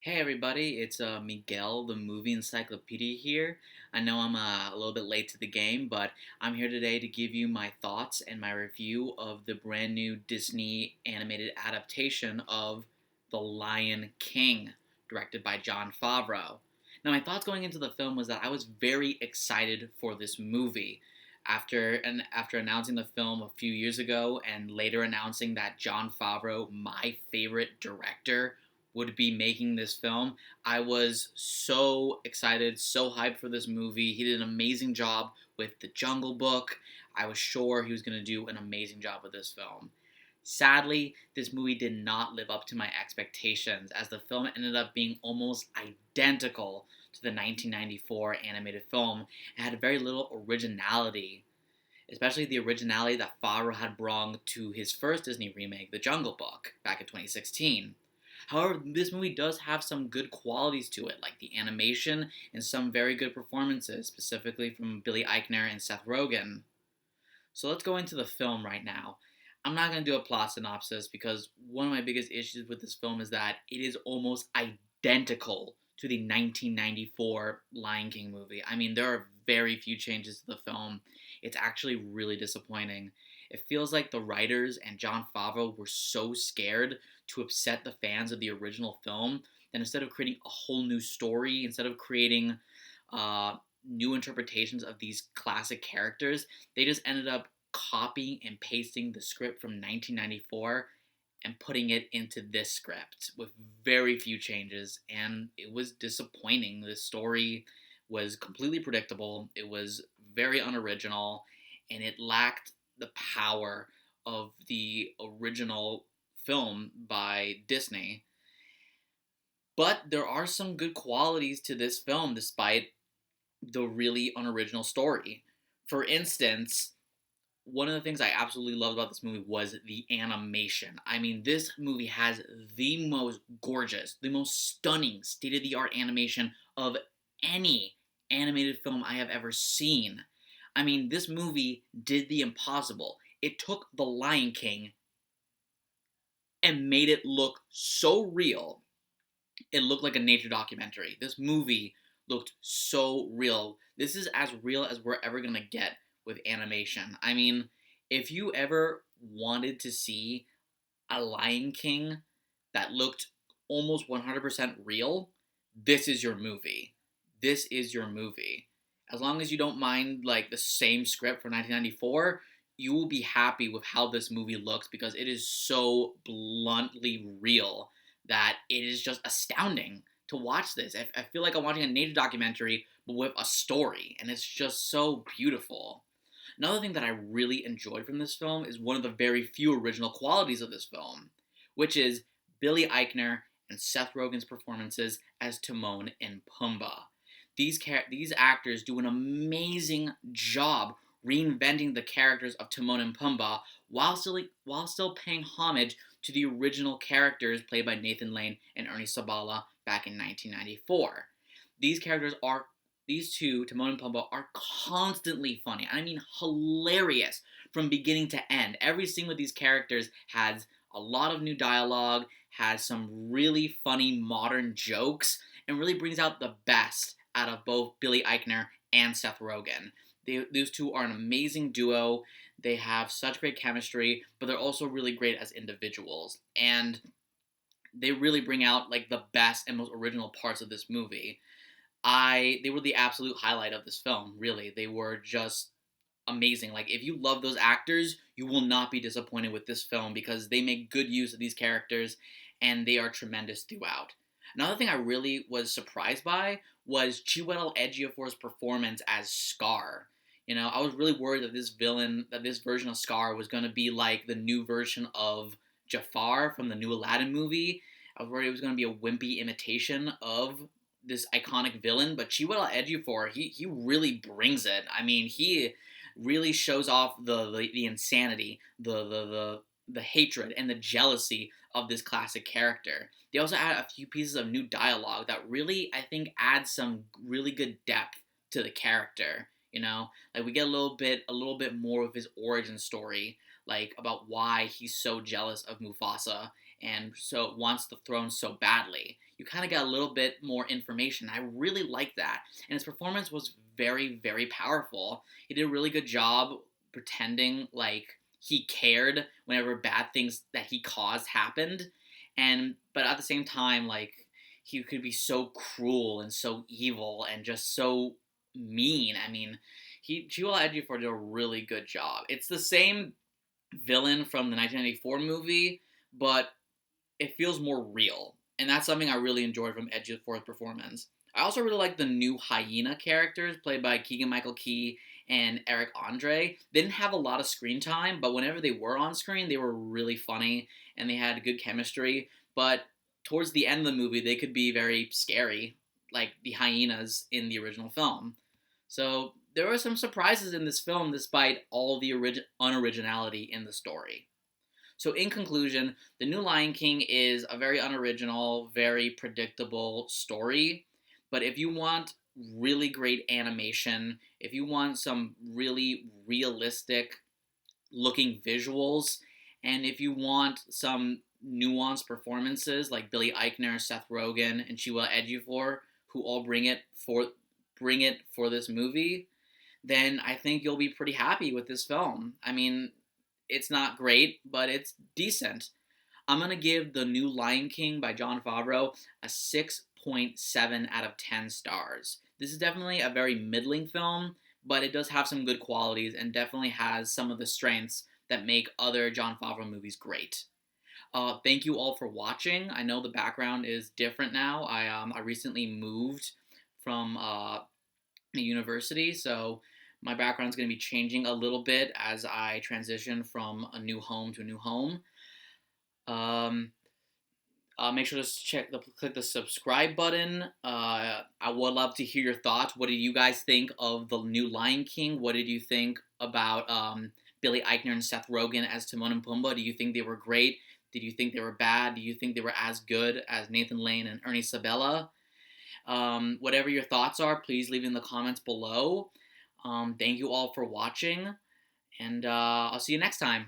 Hey everybody, it's Miguel, the movie Encyclopedia here. I know I'm a little bit late to the game, but I'm here today to give you my thoughts and my review of the brand new Disney animated adaptation of The Lion King, directed by Jon Favreau. Now, my thoughts going into the film was that I was very excited for this movie. After announcing the film a few years ago and later announcing that Jon Favreau, my favorite director, would be making this film. I was so excited, so hyped for this movie. He did an amazing job with The Jungle Book. I was sure he was going to do an amazing job with this film. Sadly, this movie did not live up to my expectations, as the film ended up being almost identical to the 1994 animated film and had very little originality, especially the originality that Favreau had brought to his first Disney remake, The Jungle Book, back in 2016. However, this movie does have some good qualities to it, like the animation and some very good performances, specifically from Billy Eichner and Seth Rogen. So let's go into the film right now. I'm not going to do a plot synopsis because one of my biggest issues with this film is that it is almost identical to the 1994 Lion King movie. I mean, there are very few changes to the film. It's actually really disappointing. It feels like the writers and Jon Favreau were so scared to upset the fans of the original film that instead of creating a whole new story, instead of creating uh, new interpretations of these classic characters, they just ended up copying and pasting the script from 1994 and putting it into this script with very few changes, and it was disappointing. The story was completely predictable, it was very unoriginal, and it lacked the power of the original film by Disney. But there are some good qualities to this film despite the really unoriginal story. For instance, one of the things I absolutely loved about this movie was the animation. I mean, this movie has the most gorgeous, the most stunning state of the art animation of any animated film I have ever seen. I mean, this movie did the impossible. It took The Lion King and made it look so real. It looked like a nature documentary. This movie looked so real. This is as real as we're ever going to get with animation. I mean, if you ever wanted to see a Lion King that looked almost 100% real, this is your movie. This is your movie. As long as you don't mind like the same script from 1994, you will be happy with how this movie looks because it is so bluntly real that it is just astounding to watch this. I feel like I'm watching a nature documentary but with a story, and it's just so beautiful. Another thing that I really enjoyed from this film is one of the very few original qualities of this film, which is Billy Eichner and Seth Rogen's performances as Timon and Pumbaa. These actors do an amazing job reinventing the characters of Timon and Pumbaa while still paying homage to the original characters played by Nathan Lane and Ernie Sabala back in 1994. These characters are these two, Timon and Pumbaa, are constantly funny. I mean, hilarious from beginning to end. Every scene with these characters has a lot of new dialogue, has some really funny modern jokes, and really brings out the best out of both Billy Eichner and Seth Rogen. Those two are an amazing duo. They have such great chemistry, but they're also really great as individuals. And they really bring out like the best and most original parts of this movie. They were the absolute highlight of this film, really. They were just amazing. Like if you love those actors, you will not be disappointed with this film because they make good use of these characters and they are tremendous throughout. Another thing I really was surprised by was Chiwetel Ejiofor's performance as Scar. You know, I was really worried that this version of Scar was going to be like the new version of Jafar from the new Aladdin movie. I was worried it was going to be a wimpy imitation of this iconic villain, but Chiwetel Ejiofor, he really brings it. I mean, he really shows off the insanity, the hatred and the jealousy of this classic character. They also add a few pieces of new dialogue that really, I think, add some really good depth to the character. You know, like we get a little bit more of his origin story, like about why he's so jealous of Mufasa and so wants the throne so badly. you kind of got a little bit more information. I really liked that, and his performance was very, very powerful. He did a really good job pretending like he cared whenever bad things that he caused happened, and but at the same time, like he could be so cruel and so evil and just so mean. I mean, Chiwetel Ejiofor did a really good job. It's the same villain from the 1994 movie, but it feels more real, and that's something I really enjoyed from Ejiofor's performance. I also really like the new hyena characters played by Keegan Michael Key and Eric Andre. They didn't have a lot of screen time, but whenever they were on screen, they were really funny and they had good chemistry. But towards the end of the movie, they could be very scary, like the hyenas in the original film. So there were some surprises in this film despite all the unoriginality in the story. So, in conclusion, The New Lion King is a very unoriginal, very predictable story. But if you want really great animation, if you want some really realistic looking visuals, and if you want some nuanced performances like Billy Eichner, Seth Rogen, and Chiwetel Ejiofor, who all bring it for this movie, then I think you'll be pretty happy with this film. I mean, it's not great, but it's decent. I'm going to give The New Lion King by Jon Favreau a 6.7 out of 10 stars. This is definitely a very middling film, but it does have some good qualities and definitely has some of the strengths that make other Jon Favreau movies great. Thank you all for watching. I know the background is different now. I recently moved from the university, so my background is going to be changing a little bit as I transition from a new home to a new home. Um, Make sure to click the subscribe button. I would love to hear your thoughts. What did you guys think of the new Lion King? What did you think about Billy Eichner and Seth Rogen as Timon and Pumbaa? Do you think they were great? Did you think they were bad? Do you think they were as good as Nathan Lane and Ernie Sabella? Whatever your thoughts are, please leave in the comments below. Thank you all for watching, and I'll see you next time.